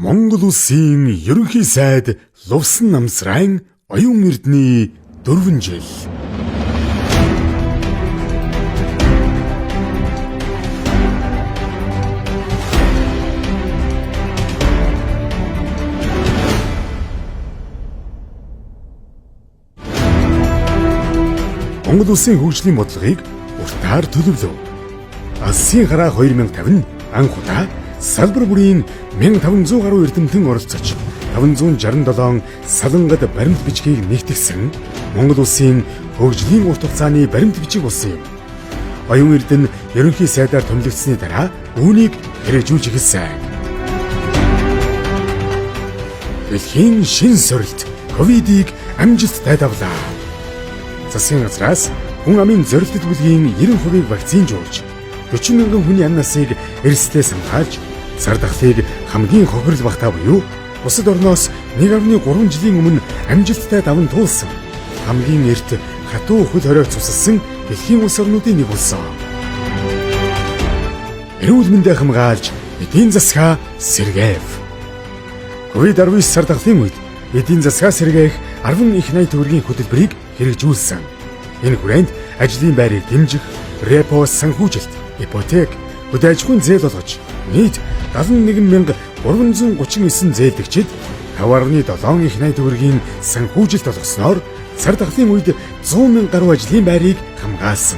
Монгол Улсын ерөнхий сайд Лувсан Намсрайн оюун эрдний 4 жил. Монгол Улсын хөгжлийн бодлогыг уртаар төлөвлөв. Алсын гараа 2050 анх удаа салбар бүрийн 1500 гаруй эрдэмтэн оролцож 567 салангад баримт бичгийг нэгтгэсэн Монгол Улсын хөгжлийн урт хугацааны баримт бичиг болсон юм. Оюун эрдэнэ ерөнхий сайдаар томилогдсны дараа үүнийг хэрэгжүүлж эхэлсэн. Дэлхийн шин сорилт ковидыг амжилттай давлаа. Засгийн газраас хүн амын зорилттой бүлгийн 90% вакцинжуулж 40 мянган хүний амь насыг эрсдэлээс хамгаалж цар тахлыг хамгийн хохирол багтаа буюу бусад орноос 1.3 жилийн өмнө амжилттай даван туулсан хамгийн эрт хатуу хөл хориог цусалсан дэлхийн улс орнуудын нэг болсон. Эрүүл мэндийг хамгаалж эдийн засгаа сэргээв. Ковид-19 цар тахлын үед эдийн засгаа сэргээх 10 их найт төгрөгийн хөтөлбөрийг хэрэгжүүлсэн. Энэ хүрээнд ажлын байрыг дэмжих, репо санхүүжилт, ипотек, хөдөө аж ахуйн зээл олгож нийт 71339 зээлдэгчид 5.7 их найт төгрөгийн санхүүжилт олгосноор цар тахлын үед 100 мянга гаруй ажлын байрыг хамгаалсан.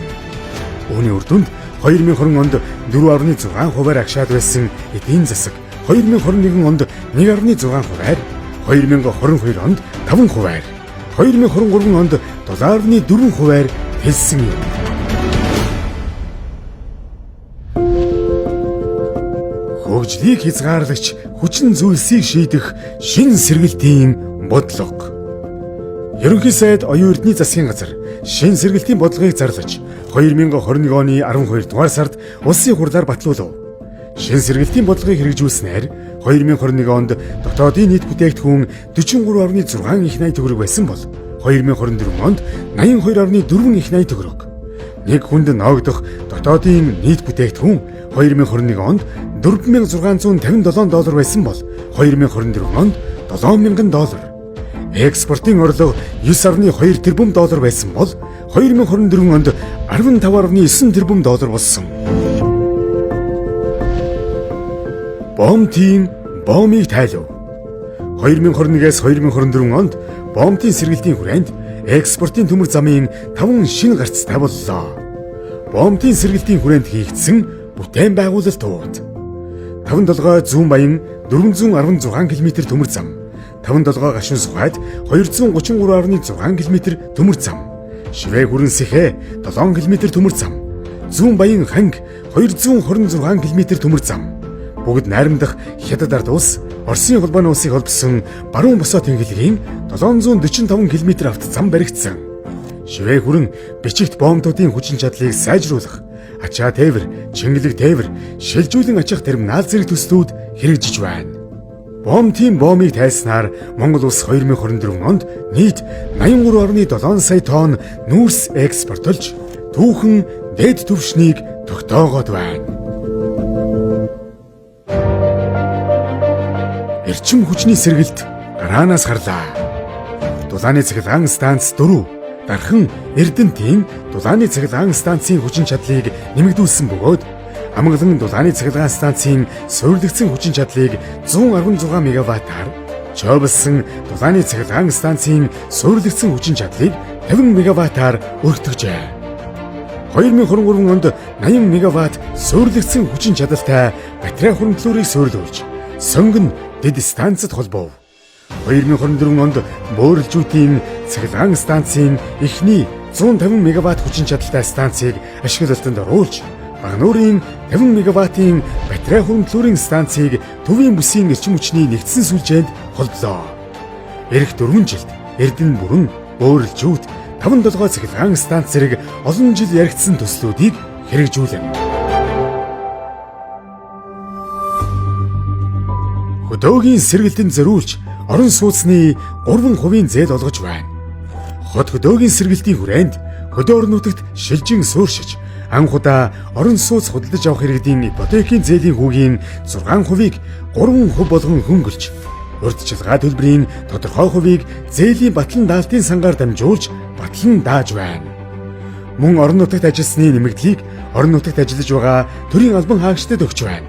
Үүний үр дүнд 2020 онд 4.6% агшаад байсан эдийн засаг 2021 онд 1.6%, 2022 онд 5%, 2023 онд 7.4% хэлсэн юм. Хөгжлийг хязгаарлагч хүчин зүйлсийг шийдэх шин сэргэлтийн бодлого. Ерөнхий сайд оюун эрдний засгийн газар шин сэргэлтийн бодлогыг зарлаж 2021 оны 12 дугаар сард улсын хурлаар батлуулав. Шин сэргэлтийн бодлогыг хэрэгжүүлснээр 2021 онд дотоодын нийт бүтээгдэхүүн 43.6 их найт төгрөг байсан бол 2024 онд 82.4 их найт төгрөг. Нэг хүнд ноогдох дотоодын нийт бүтээгдэхүүн 2021 онд $4,657 байсан бол 2024 онд $7,000. Экспортын орлого $9.2 тэрбум байсан бол 2024 онд $15.9 тэрбум болсон. Бомтын бомыг тайлав. 2021-ээс 2024 онд бомтын сэргэлтийн хүрээнд экспортын төмөр замын 5 шинэ гарцтай боллоо. Бомтын сэргэлтийн хүрээнд хийгдсэн бүтээн байгуулалтууд 57 зүүн баян 416 км төмөр зам, 57 гашуун сухайд 233.6 км төмөр зам, Шивээ хүрэн сэхэ 7 км төмөр зам, зүүн баян ханг 226 км төмөр зам, бүгд найрамдах Хятад ард улс Оросын холбооны улсыг холбосон баруун босоо тэнхилгийн 745 км автозам баригдсан. Шивээ хүрэн бичигт бомбуудын хүчин чадлыг сайжруулах, ачаа тээвэр, чингэлэг тээвэр, шилжүүлэн ачих терминал зэрэг төслүүд хэрэгжиж байна. Бомтын бомыг тайлснаар Монгол улс 2024 онд нийт 83.7 сая тонн нүүрс экспортлж түүхэн дэд түвшнийг тогтоогоод байна. Эрчим хүчний сэргэлт гараанаас гарлаа. Дулааны цахилгаан станц 4 дархан Эрдэнэтийн дулааны цахилгаан станцын хүчин чадлыг нэмэгдүүлсэн бөгөөд Амгалан дулааны цахилгаан станцын суйрлагдсан хүчин чадлыг 116 мегаваттаар, Чоблсон дулааны цахилгаан станцын суйрлагдсан хүчин чадлыг 50 мегаваттаар өргөтгөжээ. 2023 онд 80 мегаватт суйрлагдсан хүчин чадалтай батарей хөрөнгөлөөрийг суйрлуулж сонгон дэд станцад холбов. 2024 онд бөөрөлжүүдийн цахилгаан станцын эхний 150 мегаватт хүчин чадалтай станцыг ашиглалтанд оруулж, Багнуурын 50 мегаваттын батарей хөрөнгөлөөрийн станцыг төвийн бүсийн эрчим хүчний нэгдсэн сүлжээнд холболоо. Ирэх 4 жилд Эрдэнэ бүрэн бөөрөлжүүд 5-7 цахилгаан станц зэрэг олон жил яригдсан төслүүдийг хэрэгжүүлнэ. Хөдөөгийн сэргэлтэнд зориулж орон сууцны 3% зээл олгож байна. Хот хөдөөгийн сэргэлтийн хүрээнд хөдөө орон нутагт шилжин сууршиж анхудаа орон сууц худалдаж авах иргэдийн ипотекийн зээлийн хүүгийн 6%-ийг 3% болгон хөнгөлж, урьдчилгаа төлбөрийн тодорхой хувийг зээлийн батлан даалтын сангаар дамжуулж батлан дааж байна. Мөн орон нутагт ажилласны нэмэгдлийг орон нутагт ажиллаж байгаа төрийн албан хаагчдад өгч байна.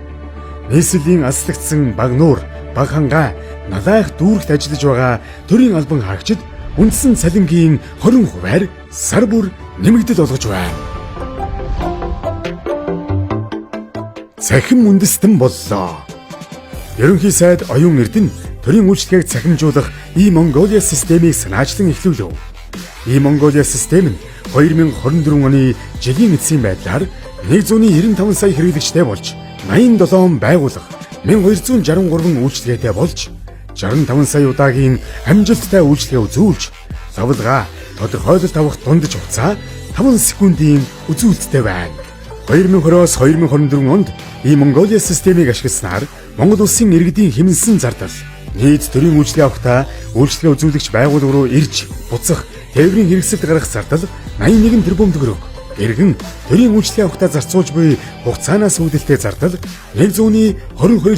Нийслэлийн алслагдсан баг нуур, баг хангай, налайх дүүрэгт ажиллаж байгаа төрийн албан хаагчид үндсэн цалингийн 20%-аар сар бүр нэмэгдэл олгож байна. Цахим үндэстэн боллоо. Ерөнхий сайд Оюун Эрдэнэ төрийн үйлчлэгийг цахимжуулах e-Mongolia системийг санаачлан эхлүүлв. e-Mongolia систем нь 2024 оны жилийн эцсийн байдлаар 195 сая хэрэглэгчтэй болж 87 байгууллага 1263 үйлчлэгээтэй болж 65 сая удаагийн амжилттай үйлчлэгээ үзүүлж, лавлгаа тодорхойлолт авах дундаж хугацаа 5 секундын үзүүлэлттэй байна. 2020-оос 2024 онд e-Mongolia системийг ашигласнаар Монгол улсын иргэдийн хэмнэсэн зардал нийт төрийн үйлчлэгээ авахдаа үйлчлэгээ үзүүлэгч байгууллага руу ирж буцах тээврийн хэрэгсэлд гарах зардал 81 тэрбум төгрөг. Иргэн төрийн үйлчлэгээ авахдаа зарцуулж буй хугацаанаас үүдэлтэй зардал 122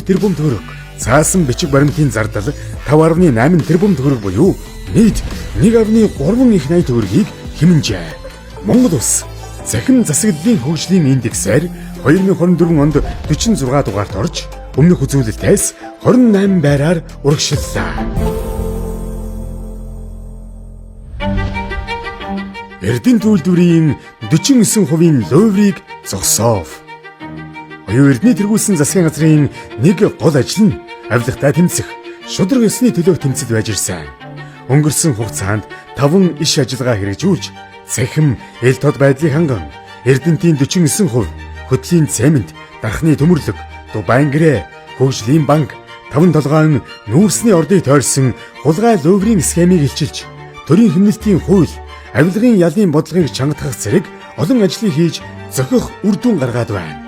тэрбум төгрөг. Цаасан бичиг баримтын зардал 5.8 тэрбум төгрөг буюу нийт 1.3 их 80 төгрөгийг хэмнэжээ. Монгол улс цахим засаглалын хөгжлийн индексээр 2024 онд 46 дугаарт орж, өмнөх үзүүлэлтээс 28 байраар урагшллаа. Эрдэнэ үйлдвэрийн 49%-ийн Луврыг зогсоов. Оюун Эрдэнэ тэргүүлсэн засгийн газрын нэг гол ажил нь авилгатай тэмцэх, шудраг ёсны төлөөх тэмцэл байж ирсэн. Өнгөрсөн хугацаанд 5 иш ажиллагаа хэрэгжүүлж, цахим, эл тод байдлыг ханган, Эрдэнэтийн 49%, хөтлийн цемент, дархны төмөрлөг, Дубайн гэрээ, хөгжлийн банк, 5 толгойн нүүрсний ордыг тойрсон хулгай Луврын схемийг илчилж, төрийн хэмнэлтийн хууль, авилгын ялын бодлогыг чангатгах зэрэг олон ажлыг хийж зохих үр дүн гаргаад байна.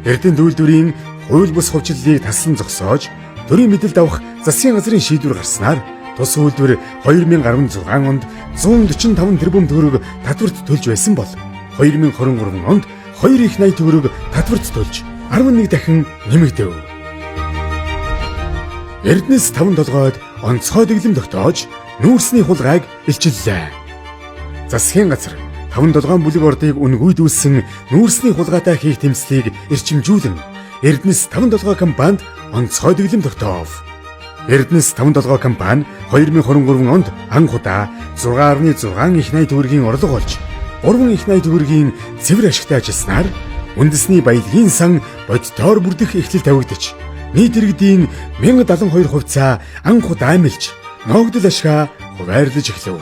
Эрдэнэ үйлдвэрийн хууль бус хувьчлалыг таслан зогсоож, төрийн мэдээлэл авах засгийн газрын шийдвэр гарснаар тус үйлдвэр 2016 онд 145 тэрбум төгрөг татварт төлж байсан бол 2023 онд 2 их 80 төгрөг татварт төлж 11 дахин нэмэгдэв. Эрдэнэс 5 толгойд онцгой дэглэм тогтоож, нүүрсний хулгайг илчиллээ. Засгийн газар 5 толгойн бүлэг ордыг үнгүйдүүлсэн нүүрсний хулгайтай хийх тэмцлийг эрчимжүүлэн Эрдэнэс 5 толгой компанид онцгой дэглэм тогтоов. Эрдэнэс 5 толгой компани 2023 онд анхудаа 6.6 их 80 төгрөгийн орлого олж, 3 их 80 төгрөгийн цэвэр ашигтай ажилласнаар үндэсний баялагын сан бодитоор бүрдэх эхлэл тавигдаж, нийт иргэдийн 1072 хувьцаа анхудаа амилж, ногдол ашгаа хуваарлаж эхлэв.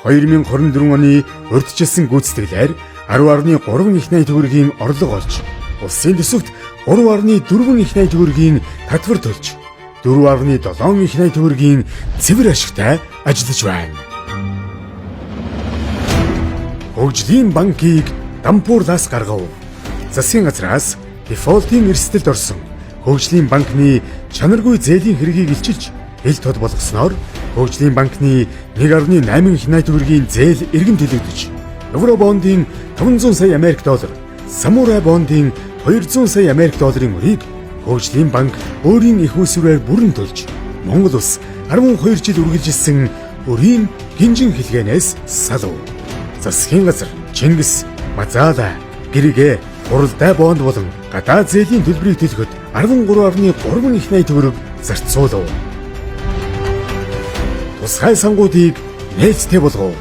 2024 оны урьдчилсан гүйцэтгэлээр 10.3 их 80 төгрөгийн орлого олж, улсын төсөвт 3.4 их 80 төгрөгийн татвар төлж, 4.7 их 80 төгрөгийн цэвэр ашигтай ажиллаж байна. Хөгжлийн банкыг дампуурлаас гаргав. Засгийн газраас дефолтын эрсдэлд орсон хөгжлийн банкны чанаргүй зээлийн хэргийг илчилж, ил тод болгосноор хөгжлийн банкны 1.8 их 80 төгрөгийн зээл эргэн төлөгдөж, Евробондын 500 сая Америк доллар, Самурай бондын 200 сая Америк долларын өрийг хөгжлийн банк өөрийн их усүрээр бүрэн төлж, Монгол улс 12 жил үргэлжилсэн өрийн гинжин хэлгээнээс салв. Засгийн газар Чингис, Мазаала, Гэргэ, Хуралдай бонд болон гадаад зээлийн төлбөрийг төлөхөд 13.3 их 80 төгрөг зарцуулав. Тусгай сангуудыг нээлттэй болгов.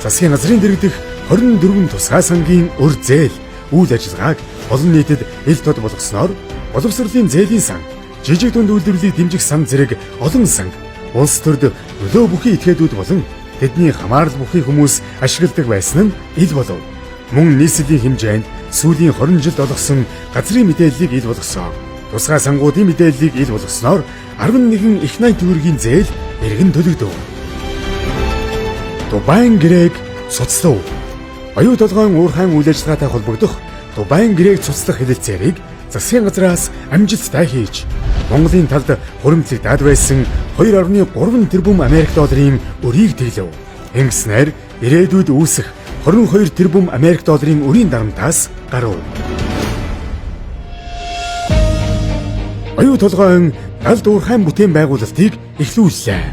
Засгийн газрын дэргэдэх 24 тусгай сангийн өр зээл үйл ажиллагааг олон нийтэд ил тод болгосноор боловсролын зээлийн сан, жижиг дунд үйлдвэрлэлийг дэмжих сан зэрэг олон санг, улс төрд нөлөө бүхий этгээдүүд болон тэдний хамаарал бүхий хүмүүс ашигладаг байсан нь ил болов. Мөн нийслэлийн хэмжээнд сүүлийн 20 жилд олгосон газрын мэдээллийг ил болгосон. Тусгай сангуудын мэдээллийг ил болгосноор 11 их 80 төгрөгийн зээл эргэн төлөгдөв. Дубайн гэрээг цуцлав. Оюу толгойн уурхайн үйл ажиллагаатай холбогдох Дубайн гэрээг цуцлах хэлэлцээрийг засгийн газраас амжилттай хийж, Монголын талд хуримтлаг даад байсан 2.3 тэрбум Америк долларын өрийг тэглэв. Ингэснээр ирээдүйд үүсэх 22 тэрбум Америк долларын өрийн дарамтаас гарав. Оюу толгойн галд уурхайн бүтээн байгуулалтыг эхлүүллээ.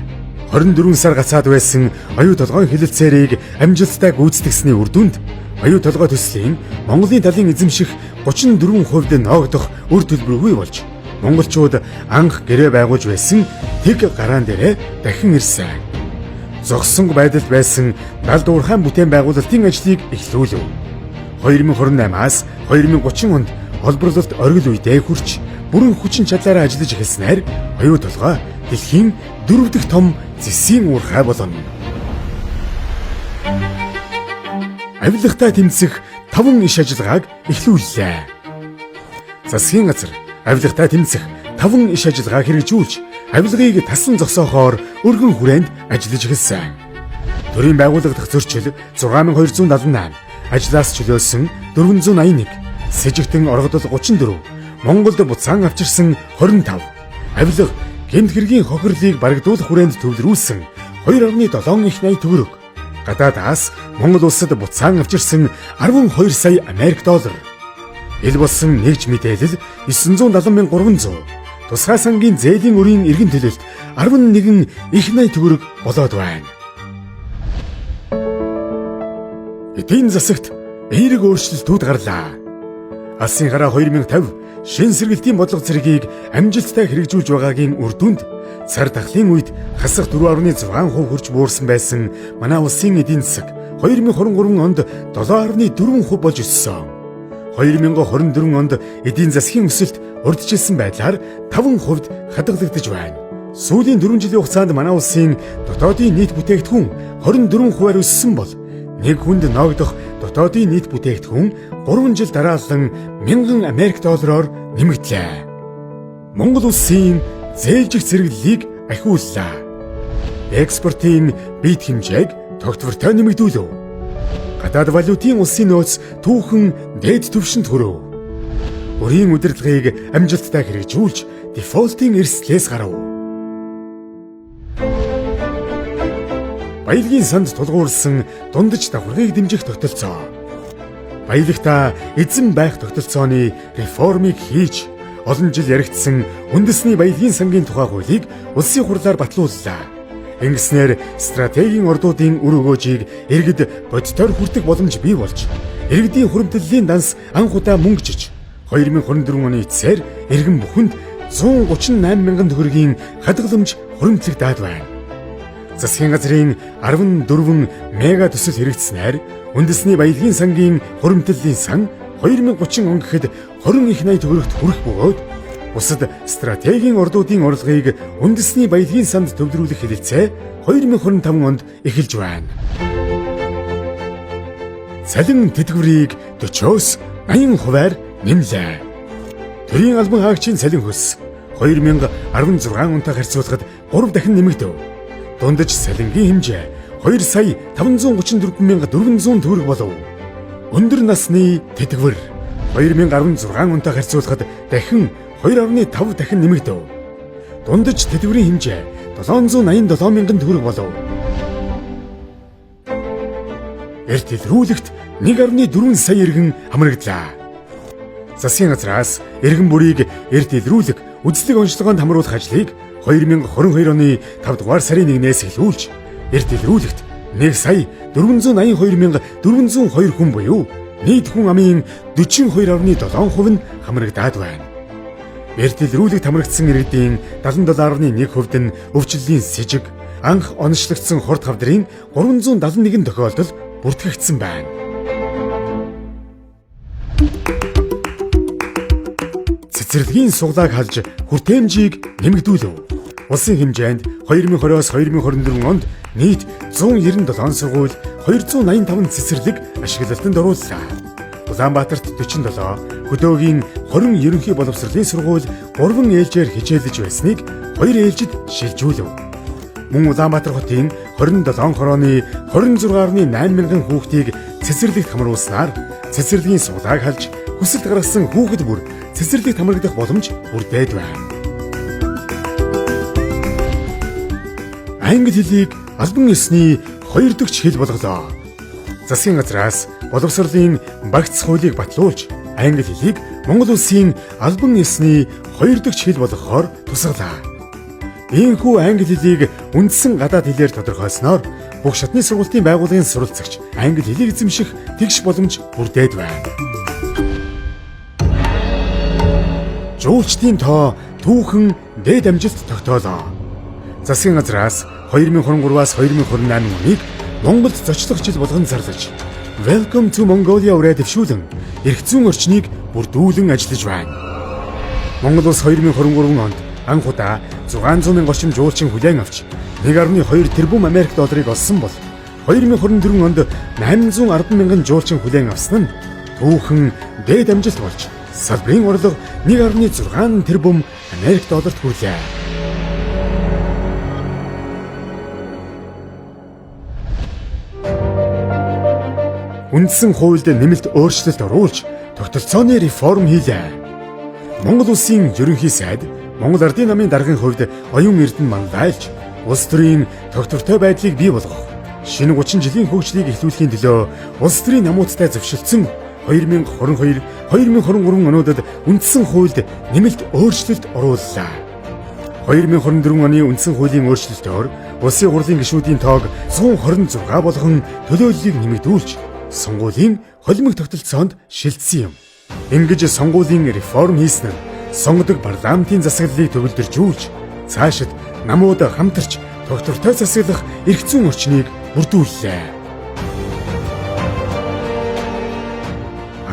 24 сар гацаад байсан оюу толгойн хэлэлцээрийг амжилттай гүйцэтгэсний үр дүнд оюу толгой төслийн Монголын талын эзэмших 34% ноогдох үр төлбөргүй болж монголчууд анх гэрээ байгуулж байсан тэг гараан дээрээ дахин ирсэн. Зогсонг байдалд байсан галд уурхайн бүтээн байгуулалтын ажлыг эхлүүлв. 2028-аас 2030 онд олборлолт оргил үедээ хүрч бүрэн хүчин чадлаараа ажиллаж эхэлснээр оюу толгой дэлхийн 4 дахь том зэсийн уурхай болно. Авилгатай тэмцэх 5 иш ажиллагааг эхлүүллээ. Засгийн газар авилгатай тэмцэх 5 иш ажиллагаа хэрэгжүүлж, авилгыг тасан зогсоохоор өргөн хүрээнд ажиллаж эхэлсэн. Төрийн байгууллага зөрчил 6278, ажлаас чөлөөлсөн 481, сэжигтэн оргодол 34, Монголд буцаан авчирсан 25, авилга гэмт хэргийн хохирлыг барагдуулах хүрээнд төвлөрүүлсэн 2.7 их найт төгрөг, гадаадаас Монгол улсад буцаан авчирсан 12 сая Америк доллар, ил болсон нэгж мэдээлэл 970,300, тусгай сангийн зээлийн өрийн эргэн төлөлт 11 их найт төгрөг болоод байна. Эдийн засагт эерэг өөрчлөлтүүд гарлаа. Алсын гараа 2050 шин сэргэлтийн бодлого зэргийг амжилттай хэрэгжүүлж байгаагийн үр дүнд цар тахлын үед хасах 4.6% хүрч буурсан байсан манай улсын эдийн засаг 2023 онд 7.4% болж өссөн. 2024 онд эдийн засгийн өсөлт урьдчилсан байдлаар 5% хадгалагдаж байна. Сүүлийн 4 жилийн хугацаанд манай улсын дотоодын нийт бүтээгдэхүүн 24%-аар өссөн бол нэг хүнд ноогдох дотоодын нийт бүтээгдэхүүн 3 жил дараалан 1000 Америк доллараар нэмэгдлээ. Монгол улсын зээлжих зэрэглэлийг ахиуллаа. Экспортын бит хэмжээг тогтвортой нэмэгдүүлв. Гадаад валютын улсын нөөц түүхэн дээд түвшинд хүрв. Өрийн удирдлагыг амжилттай хэрэгжүүлж, дефолтын эрсдлээс гарав. Баялагын санд тулгуурласан дундаж давхаргыг дэмжих тогтолцоо. Баялагта эзэн байх тогтолцооны реформыг хийж, олон жил яригдсан үндэсний баялагын сангийн тухай хуулийг улсын хурлаар батлууллаа. Ингэснээр стратегийн ордуудын үр өгөөжийг иргэд бодитоор хүртэх боломж бий болж, иргэдийн хуримтлалын данс анх удаа мөнгөжж, 2024 оны эцсээр иргэн бүхэнд 138 мянган төгрөгийн хадгаламж хуримтлагдаад байна. Засгийн газрын 14 мега төсөл хэрэгжснээр үндэсний баялагын сангийн хуримтлалын сан 2030 он гэхэд 20 их найт төгрөгт хүрэх бөгөөд бусад стратегийн ордуудын орлогыг үндэсний баялагын санд төвлөрүүлэх хэлэлцээ 2025 онд эхэлж байна. Цалин тэтгэврийг 40-оос 80%-аар нэмлээ. Төрийн албан хаагчийн цалин хөлс 2016 онтой харьцуулахад 3 дахин нэмэгдэв. Дундаж цалингийн хэмжээ 2 сая 534,400 төгрөг болов. Өндөр насны тэтгэвэр 2016 онтой харьцуулахад дахин 2.5 дахин нэмэгдэв. Дундаж тэтгэврийн хэмжээ 787,000 төгрөг болов. Эрт илрүүлэгт 1.4 сая иргэн хамраглаа. Засгийн газраас иргэн бүрийг эрт илрүүлэг үзлэг онцлогоонд хамруулах ажлыг 2022 оны 5 дугаар сарын 1-ээс эхлүүлж, эрт илрүүлэгт 1 сая 482,402 хүн буюу нийт хүн амын 42.7% нь хамрагдаад байна. Эрт илрүүлэгт хамрагдсан иргэдийн 77.1% нь өвчлөлийн сэжиг, анх онцлогдсон хорт хавдрын 371 тохиолдол бүртгэгдсэн байна. Цэцэрлэгийн суглааг халж хүртээмжийг нэмэгдүүлв. Улсын хэмжээнд 2020-оос 2024 онд нийт 197 сургууль, 285 цэцэрлэг ашиглалтанд орууллаа. Улаанбаатарт 47, Хөдөөгийн 20 ерөнхий боловсролын сургууль 3 ээлжээр хичээлж байсныг 2 ээлжид шилжүүлв. Мөн Улаанбаатар хотын 27 хорооны 26.8 мянган хүүхдийг цэцэрлэгт хамруулснаар цэцэрлэгийн суглааг халж хүсэлт гаргасан хүүхэд бүр цэцэрлэгт хамрагдах боломж бүрдээд байна. Англи хэлийг албан ёсны 2 дахь хэл болголоо. засгийн газраас боловсролын багц хуулийг батлуулж, англи хэлийг Монгол улсын албан ёсны 2 дахь хэл болгохоор тусгалаа. Ийхүү англи хэлийг үндсэн гадаад хэлээр тодорхойлсноор бүх шатны сургуулийн байгууллагын суралцагч англи хэлийг эзэмших тэгш боломж бүрдээд байна. Жуулчдын тоо түүхэн дээд амжилт тогтоолоо. Засгийн газраас 2023-аас 2028 оныг Монголд зочлох жил болгон зарлаж, Welcome to Mongolia ураа дэвшүүлэн эрх зүйн орчныг бүрдүүлэн ажиллаж байна. Монгол улс 2023 онд анх удаа 600 мянган орчим жуулчин хүлээн авч 1.2 тэрбум Америк долларыг олсон бол 2024 онд 810 мянган жуулчин хүлээн авсан нь түүхэн дээд амжилт болж салбарын орлого 1.6 тэрбум Америк долларт хүрлээ. Үндсэн хуульд нэмэлт өөрчлөлт оруулж, тогтолцооны реформ хийлээ. Монгол улсын ерөнхий сайд Монгол Ардын намын даргын хувьд оюун эрдэнэ мандайлж, улс төрийн тогтвортой байдлыг бий болгох, шинэ 30 жилийн хөгжлийг эхлүүлэхийн төлөө улс төрийн намуудтай зөвшөлдсөн 2022-2023 онуудад үндсэн хуульд нэмэлт өөрчлөлт орууллаа. 2024 оны үндсэн хуулийн өөрчлөлтөөр улсын хурлын гишүүдийн тоог 126 болгон төлөөллийг нэмэгдүүлж, сонгуулийн холимог тогтолцоонд шилжсэн юм. Ингэж сонгуулийн реформ хийсэн нь сонгодог парламентын засаглалыг төгөлдржүүлж, цаашид намууд хамтарч тогтвортой засаглах эрх зүйн орчныг бүрдүүллээ.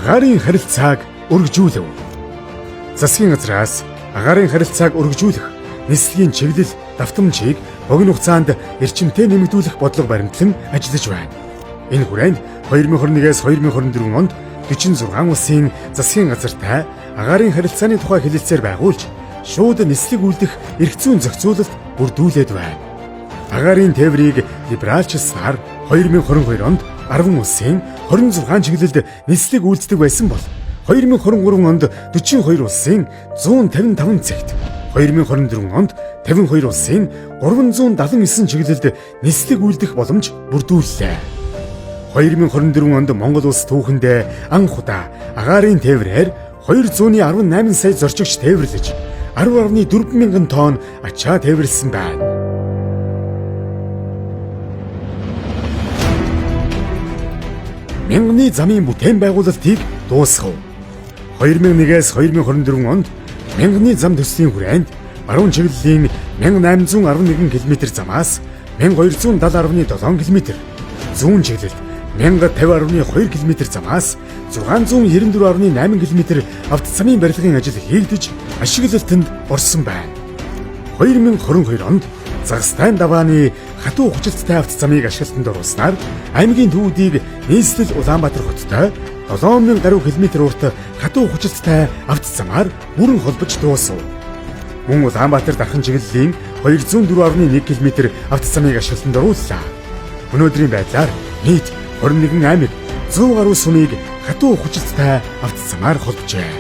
Агаарын харилцааг өргөжүүлв. Засгийн газраас агаарын харилцааг өргөжүүлэх, нислэгийн чиглэл, давтамжийг богино хугацаанд эрчимтэй нэмэгдүүлэх бодлого баримтлан ажиллаж байна. Энэ хүрээнд 2021-с 2024 онд 46 улсын засгийн газартай агаарын харилцааны тухай хэлэлцээр байгуулж, шууд нислэг үлдэх эрх зүйн зохицуулалт бүрдүүлээд байна. Агаарын тээврийг либералчилснаар 2022 онд 10 улсын 26 чиглэлд нислэг үлддэг байсан бол 2023 онд 42 улсын 155 цагт, 2024 онд 52 улсын 379 чиглэлд нислэг үлдэх боломж бүрдүүллээ. 2024 онд Монгол улс түүхэндээ анх удаа агаарын тээврээр 218 сая зорчигч тээвэрлэж 10.4 мянган тонн ачаа тээвэрлсэн байна. Мянганы замын бүтээн байгуулалтыг дуусгав. 2001-с 2024 онд мянганы зам төслийн хүрээнд баруун чиглэлийн 1811 км замаас 1270.7 км, зүүн чиглэлд 1050.2 км замаас 694.8 км авто замын барилгын ажил хийгдэж ашиглалтанд орсон байна. 2022 онд Загстайн давааны хатуу хүчилттэй авто замыг ашиглалтанд оруулснаар аймгийн төвүүдийг нийслэл Улаанбаатар хоттой 7000 гаруй км урт хатуу хүчилттэй авто замаар бүрэн холбож дуусав. Мөн Улаанбаатар дархан чиглэлийн 204.1 км авто замыг ашиглалтанд орууллаа. Өнөөдрийн байдлаар нийт 21 аймаг 100 гаруй сумыг хатуу хүчилттэй авто замаар холбожээ.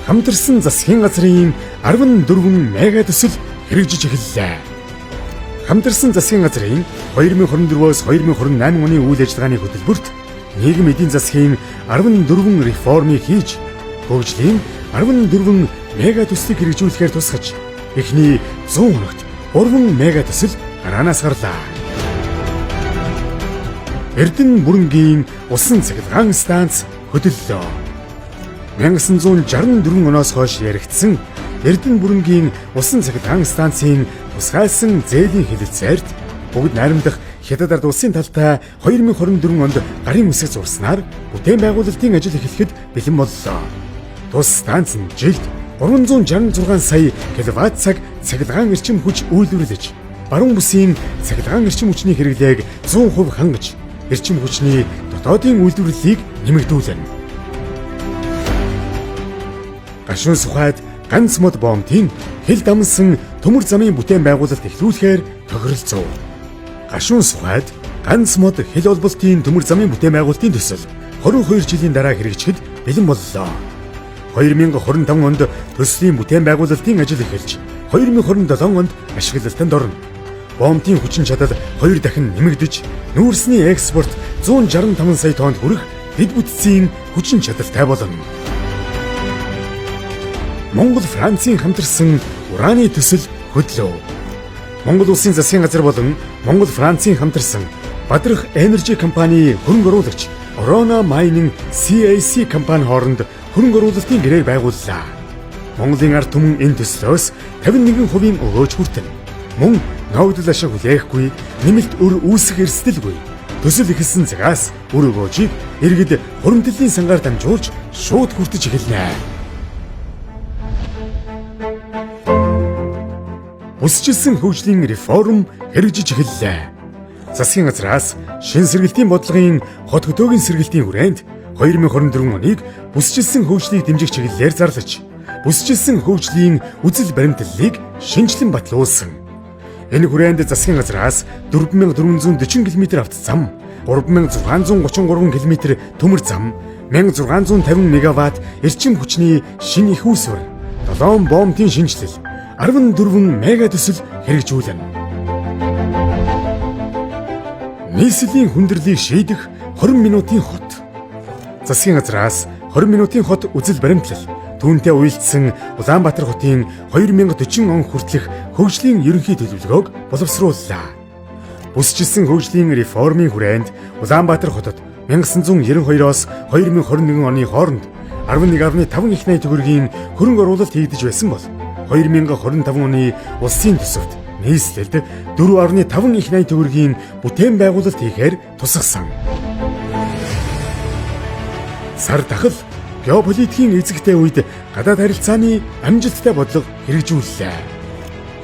Хамтарсан засгийн газрын 14 мега төсөл хэрэгжиж эхэллээ. Хамтарсан засгийн газрын 2024-өөс 2028 оны үйл ажиллагааны хөтөлбөрт нийгэм эдийн засгийн 14 реформыг хийж, хөгжлийн 14 мега төслийг хэрэгжүүлэхээр тусгаж, эхний 100 хоногт 3 мега төсөл гараанаас гарлаа. Эрдэнэ бүрэнгийн усан цахилгаан станц хөдөллөө. 1964 оноос хойш яригдсан Эрдэнэ бүрэнгийн усан цахилгаан станцын тусгайлсан зээлийн хэлэлцээрт бүгд найрамдах Хятад ард улсын талтай 2024 онд гарын үсэг зурснаар бүтээн байгуулалтын ажил эхлэхэд бэлэн боллоо. Тус станц нь жилд 366 сая киловатт цаг цахилгаан эрчим хүч үйлдвэрлэж, баруун бүсийн цахилгаан эрчим хүчний хэрэглээг 100% хангаж, эрчим хүчний дотоодын үйлдвэрлэлийг нэмэгдүүлнэ. Гашуун сухайд ганц мод бомтын хил дамсан төмөр замын бүтээн байгуулалт эхлүүлэхээр тохиролцов. Гашуун сухайд ганц мод хил олболтын төмөр замын бүтээн байгуулалтын төсөл 22 жилийн дараа хэрэгжихэд бэлэн боллоо. 2025 онд төслийн бүтээн байгуулалтын ажил эхэлж, 2027 онд ашиглалтанд орно. бомбын хүчин чадал 2 дахин нэмэгдэж, нүүрсний экспорт 165 сая тоннд хүрэх дэд бүтцийн хүчин чадалтай болно. Монгол Францын хамтарсан ураны төсөл хөдлөө. Монгол Улсын засгийн газар болон Монгол Францын хамтарсан Бадрах Energy компани хөрөнгө оруулагч Orona Mining CAC компани хооронд хөрөнгө оруулалтын гэрээ байгууллаа. Монголын ард түмэн энэ төслөөс 51% өгөөж хүртэнэ. Мөн ногдол ашиг хүлээхгүй, нэмэлт өр үүсэх эрсдэлгүй. Төсөл эхэлсэн цагаас өр өгөөжийг иргэд хуримтлалын сангаар дамжуулж шууд хүртэж эхэлнэ. Бүсчилсэн хөгжлийн реформ хэрэгжиж эхэллээ. Засгийн газраас шин сэргэлтийн бодлогын хот хөдөөгийн сэргэлтийн хүрээнд 2024 оныг бүсчилсэн хөгжлийг дэмжих чиглэлээр зарлаж, бүсчилсэн хөгжлийн үзэл баримтлалыг шинжилэн батлуулсан. Энэ хүрээнд засгийн газраас 4440 км автозам, 3633 км төмөр зам, 1650 МВт эрчим хүчний шинэ их үүсвэр, 7 бомбын шинжилэл, 14 мега төсөл хэрэгжүүлнэ. Нийслэлийн хүндрэлийг шийдэх 20 минутын хот. Засгийн газраас 20 минутын хот үзэл баримтлал түүнтэй уялдсан Улаанбаатар хотын 2040 он хүртэлх хөгжлийн ерөнхий төлөвлөгөөг боловсрууллаа. Бүсчилсэн хөгжлийн реформын хүрээнд Улаанбаатар хотод 1992-оос 2021 оны хооронд 11.5 их найт төгрөгийн хөрөнгө оруулалт хийгдэж байсан бол 2025 оны улсын төсөвт нийслэлд 4.5 их найт төгрөгийн бүтээн байгуулалт хийхээр тусгасан. Сар дахал геополитикийн эзэгтэй үед гадаад харилцааны амжилттай бодлого хэрэгжүүллээ.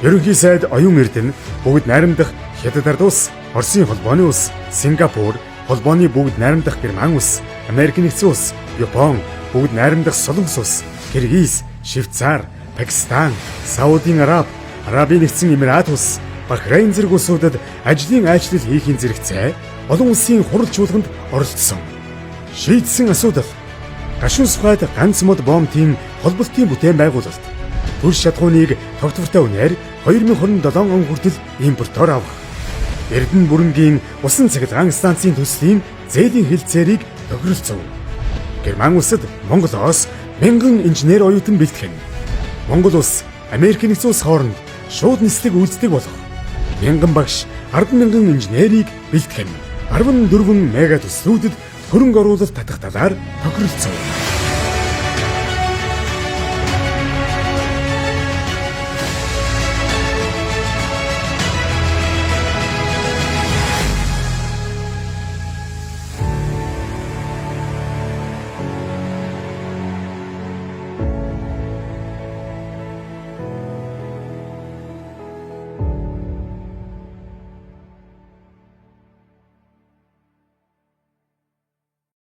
Ерөнхий сайд Оюун Эрдэнэ бүгд найрамдах Хятад улс, Оросын холбооны улс, Сингапур, холбооны бүгд найрамдах Герман улс, Америк нэгдсэн улс, Япон, бүгд найрамдах Солонгос улс, Киргиз, Швейцар, Пакистан, Саудын Араб, Арабын нэгдсэн Эмират улс, Бахрейн зэрэг улсуудад ажлын айлчлал хийхин зэрэгцээ олон улсын хурал чуулганд оролцсон. Шийдсэн асуудал: гашуун сухад ганц мод бомбын холболтын бүтээн байгуулалт, түлш шатхууныг тогтвортой үнээр 2027 он хүртэл импортоор авах, Эрдэнэ бүрэнгийн усан цахилгаан станцын төслийн зээлийн хэлцээрийг тохиролцов. Герман улсад Монголоос 1000 инженер оюутан бэлтгэн. Монгол улс Америк нэгдсэн улс хооронд шууд нислэг үйлддэг болох 1000 багш 10,000 инженерийг бэлтгэн. 14 мега төслүүдэд хөрөнгө оруулалт татах талаар тохиролцов.